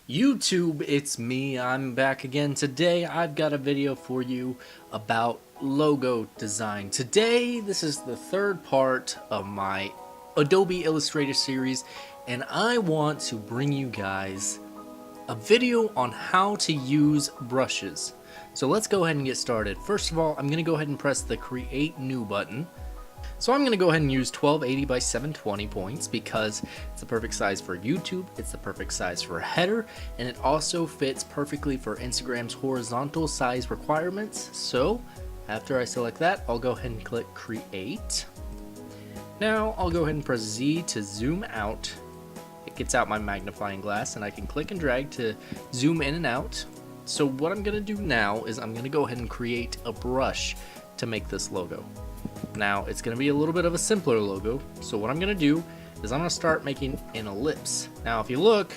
YouTube, it's me. I'm back again. Today I've got a video for you about logo design. Today this is the third part of my Adobe Illustrator series, and I want to bring you guys a video on how to use brushes. So let's go ahead and get started. First of all, I'm going to go ahead and press the Create New button. So I'm going to go ahead and use 1280 by 720 points because it's the perfect size for YouTube, it's the perfect size for a header, and it also fits perfectly for Instagram's horizontal size requirements. So after I select that, I'll go ahead and click Create. Now I'll go ahead and press Z to zoom out. It gets out my magnifying glass and I can click and drag to zoom in and out. So what I'm going to do now is I'm going to go ahead and create a brush to make this logo. Now it's going to be a little bit of a simpler logo, so what I'm going to do is I'm going to start making an ellipse. Now if you look,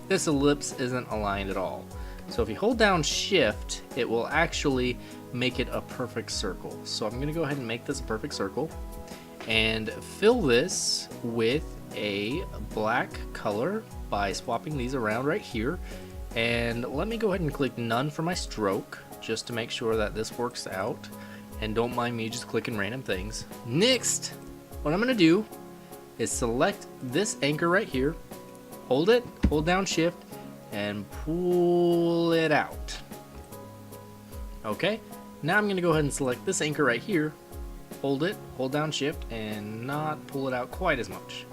this ellipse isn't aligned at all. So if you hold down shift, it will actually make it a perfect circle. So I'm going to go ahead and make this a perfect circle and fill this with a black color by swapping these around right here. And let me go ahead and click none for my stroke just to make sure that this works out. And don't mind me just clicking random things. Next, what I'm going to do is select this anchor right here, hold it, hold down shift, and pull it out. Okay, now I'm going to go ahead and select this anchor right here, hold it, hold down shift, and not pull it out quite as much.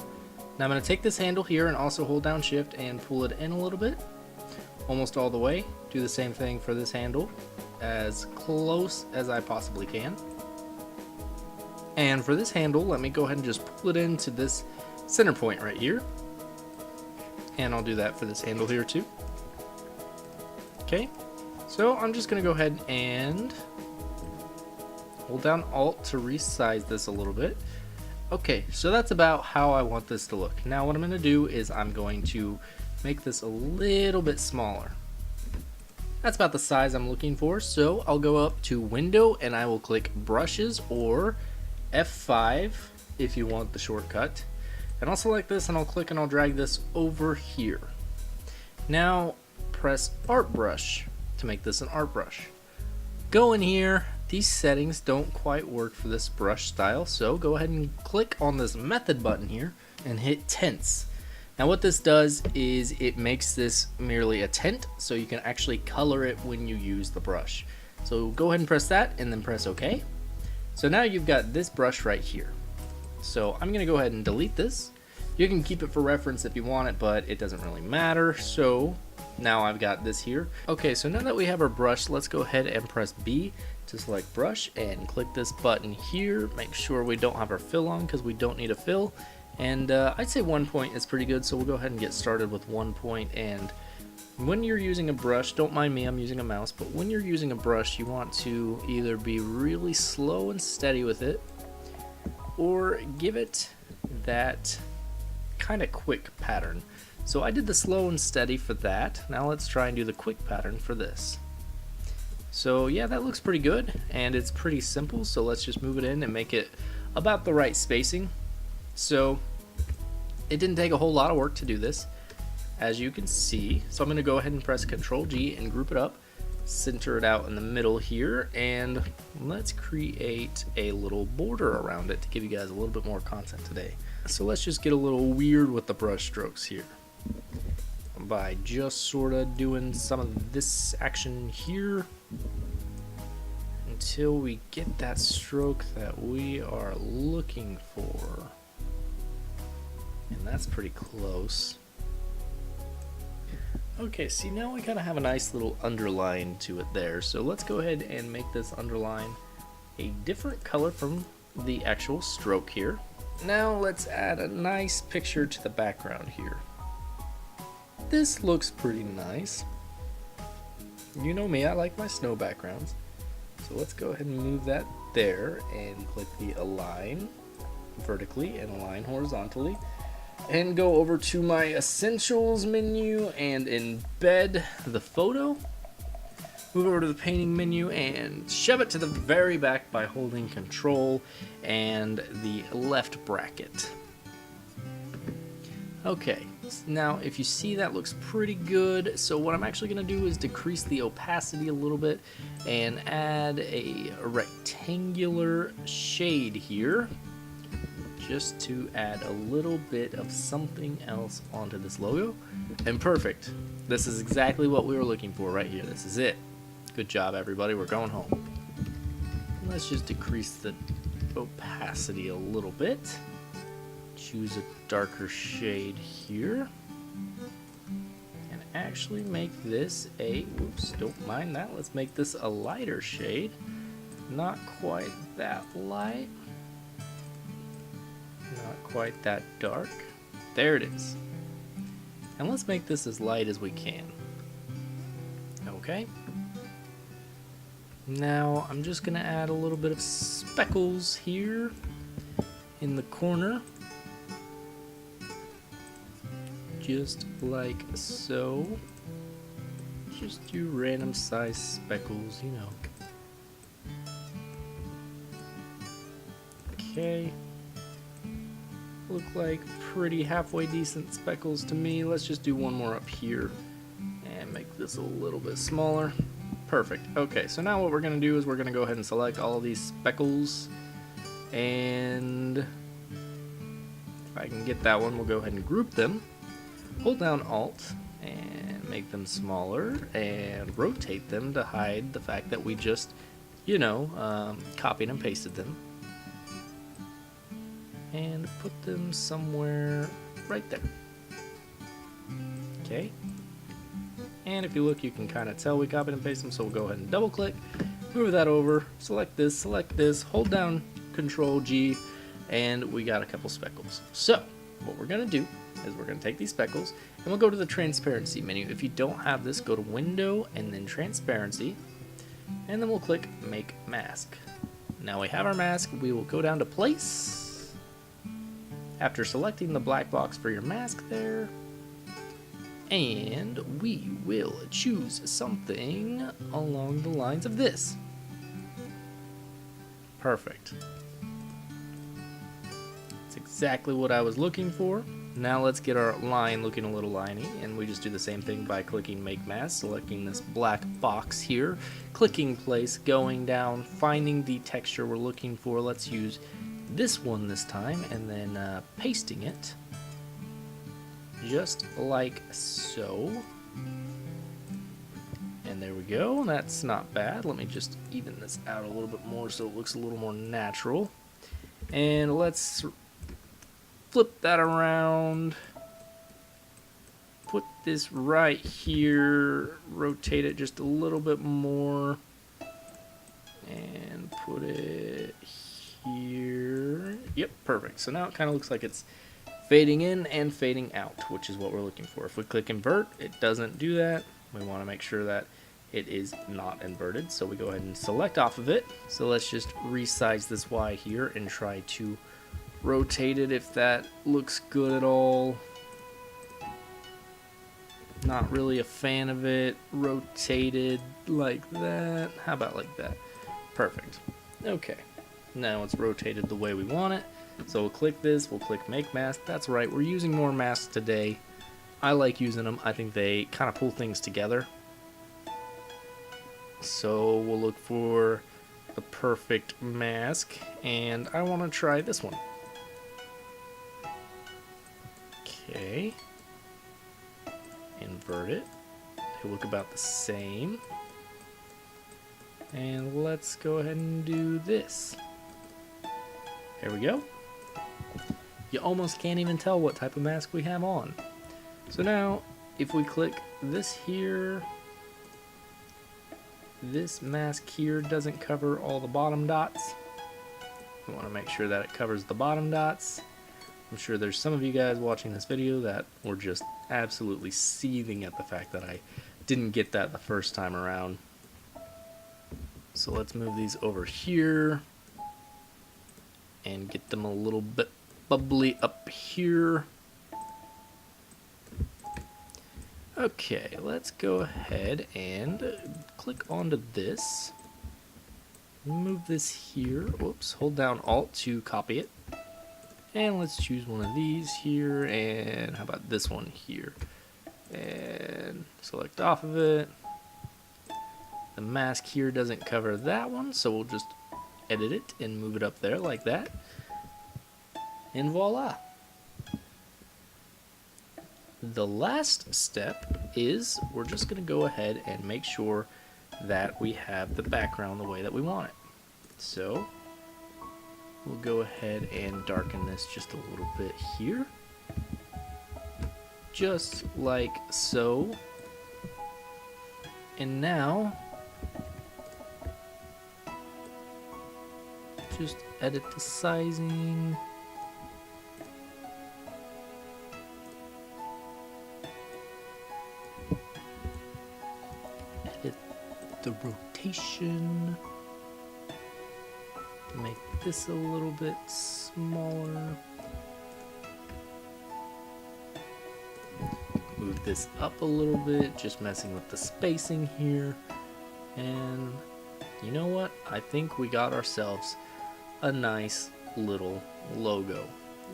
Now I'm going to take this handle here and also hold down shift and pull it in a little bit, almost all the way. Do the same thing for this handle, as close as I possibly can. And for this handle, let me go ahead and just pull it into this center point right here. And I'll do that for this handle here too. Okay, so I'm just gonna go ahead and hold down Alt to resize this a little bit. Okay, so that's about how I want this to look. Now what I'm gonna do is I'm going to make this a little bit smaller. That's about the size I'm looking for, so I'll go up to Window and I will click Brushes, or F5 if you want the shortcut. And I'll select this and I'll click and I'll drag this over here. Now press Art Brush to make this an art brush. Go in here. These settings don't quite work for this brush style, so go ahead and click on this Method button here and hit Tints. Now what this does is it makes this merely a tint, so you can actually color it when you use the brush. So go ahead and press that and then press OK. So now you've got this brush right here. So I'm going to go ahead and delete this. You can keep it for reference if you want it, but it doesn't really matter. So now I've got this here. Okay, so now that we have our brush, let's go ahead and press B to select brush and click this button here. Make sure we don't have our fill on because we don't need a fill. And I'd say 1 point is pretty good, so we'll go ahead and get started with 1 point. And when you're using a brush, don't mind me, I'm using a mouse, but when you're using a brush, you want to either be really slow and steady with it, or give it that kind of quick pattern. So I did the slow and steady for that. Now let's try and do the quick pattern for this. So yeah, that looks pretty good, and it's pretty simple, so let's just move it in and make it about the right spacing. So it didn't take a whole lot of work to do this, as you can see. So I'm going to go ahead and press Ctrl G and group it up, center it out in the middle here, and let's create a little border around it to give you guys a little bit more content today. So let's just get a little weird with the brush strokes here by just sort of doing some of this action here until we get that stroke that we are looking for. And that's pretty close. Okay, see, now we kind of have a nice little underline to it there. So let's go ahead and make this underline a different color from the actual stroke here. Now let's add a nice picture to the background here. This looks pretty nice. You know me, I like my snow backgrounds. So let's go ahead and move that there and click the Align vertically and Align horizontally. And go over to my Essentials menu and embed the photo. Move over to the painting menu and shove it to the very back by holding Control and the left bracket. Okay, Now, if you see, that looks pretty good. So what I'm actually going to do is decrease the opacity a little bit and add a rectangular shade here, just to add a little bit of something else onto this logo. And perfect. This is exactly what we were looking for right here. This is it. Good job, everybody. We're going home. Let's just decrease the opacity a little bit. Choose a darker shade here. And actually make this a, whoops, don't mind that. Let's make this a lighter shade. Not quite that light. Not quite that dark. There it is. And let's make this as light as we can. Okay. Now I'm just going to add a little bit of speckles here in the corner. Just like so. Just do random size speckles, you know. Okay. Look like pretty halfway decent speckles to me. Let's just do one more up here and make this a little bit smaller. Perfect. Okay, so now what we're going to do is we're going to go ahead and select all of these speckles, and if I can get that one, we'll go ahead and group them. Hold down Alt and make them smaller and rotate them to hide the fact that we just, you know, copied and pasted them. And put them somewhere right there. Okay. And if you look, you can kind of tell we copied and pasted them, so we'll go ahead and double click, move that over, select this, hold down Control G, and we got a couple speckles. So what we're going to do is we're going to take these speckles and we'll go to the transparency menu. If you don't have this, go to Window and then Transparency, and then we'll click Make Mask. Now we have our mask. We will go down to Place. After selecting the black box for your mask there, and we will choose something along the lines of this. Perfect. That's exactly what I was looking for. Now let's get our line looking a little liney, and we just do the same thing by clicking Make Mask, selecting this black box here, clicking Place, going down, finding the texture we're looking for. Let's use this one this time, and then pasting it just like so. And there we go. That's not bad. Let me just even this out a little bit more so it looks a little more natural. And let's flip that around. Put this right here. Rotate it just a little bit more. And put it here. Yep, perfect. So now it kind of looks like it's fading in and fading out, which is what we're looking for. If we click invert, it doesn't do that. We want to make sure that it is not inverted, so we go ahead and select off of it. So let's just resize this Y here and try to rotate it if that looks good at all. Not really a fan of it rotated like that. How about like that? Perfect. Okay, now it's rotated the way we want it. So we'll click this, we'll click Make Mask. That's right, we're using more masks today. I like using them. I think they kind of pull things together. So we'll look for the perfect mask, and I want to try this one. Okay. Invert it. They look about the same. And let's go ahead and do this. There we go. You almost can't even tell what type of mask we have on. So now, if we click this here, this mask here doesn't cover all the bottom dots. We want to make sure that it covers the bottom dots. I'm sure there's some of you guys watching this video that were just absolutely seething at the fact that I didn't get that the first time around. So let's move these over here and get them a little bit bubbly up here. Okay, let's go ahead and click onto this. Move this here. Whoops, hold down Alt to copy it. And let's choose one of these here, and how about this one here? And select off of it. The mask here doesn't cover that one, so we'll just edit it and move it up there like that. And voila. The last step is we're just going to go ahead and make sure that we have the background the way that we want it. So we'll go ahead and darken this just a little bit here. Just like so. And now just edit the sizing. Edit the rotation. Make this a little bit smaller. Move this up a little bit, just messing with the spacing here. And you know what? I think we got ourselves a nice little logo.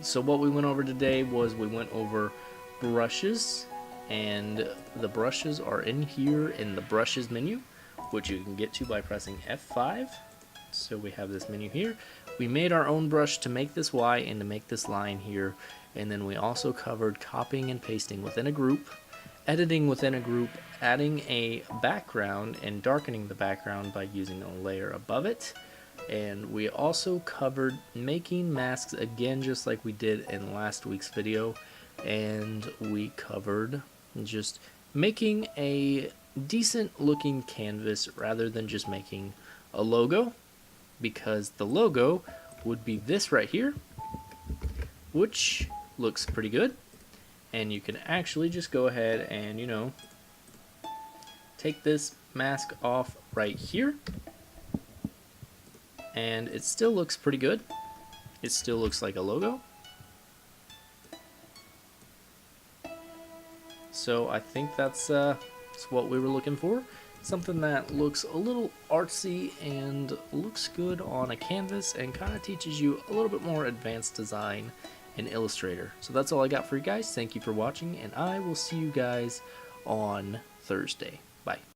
So what we went over today was we went over brushes, and the brushes are in here in the brushes menu, which you can get to by pressing F5. So we have this menu here. We made our own brush to make this Y and to make this line here. And then we also covered copying and pasting within a group, editing within a group, adding a background and darkening the background by using a layer above it. And we also covered making masks again, just like we did in last week's video. And we covered just making a decent looking canvas rather than just making a logo, because the logo would be this right here, which looks pretty good. And you can actually just go ahead and, you know, take this mask off right here, and it still looks pretty good. It still looks like a logo. So I think that's what we were looking for. Something that looks a little artsy and looks good on a canvas and kind of teaches you a little bit more advanced design in Illustrator. So that's all I got for you guys. Thank you for watching, and I will see you guys on Thursday. Bye.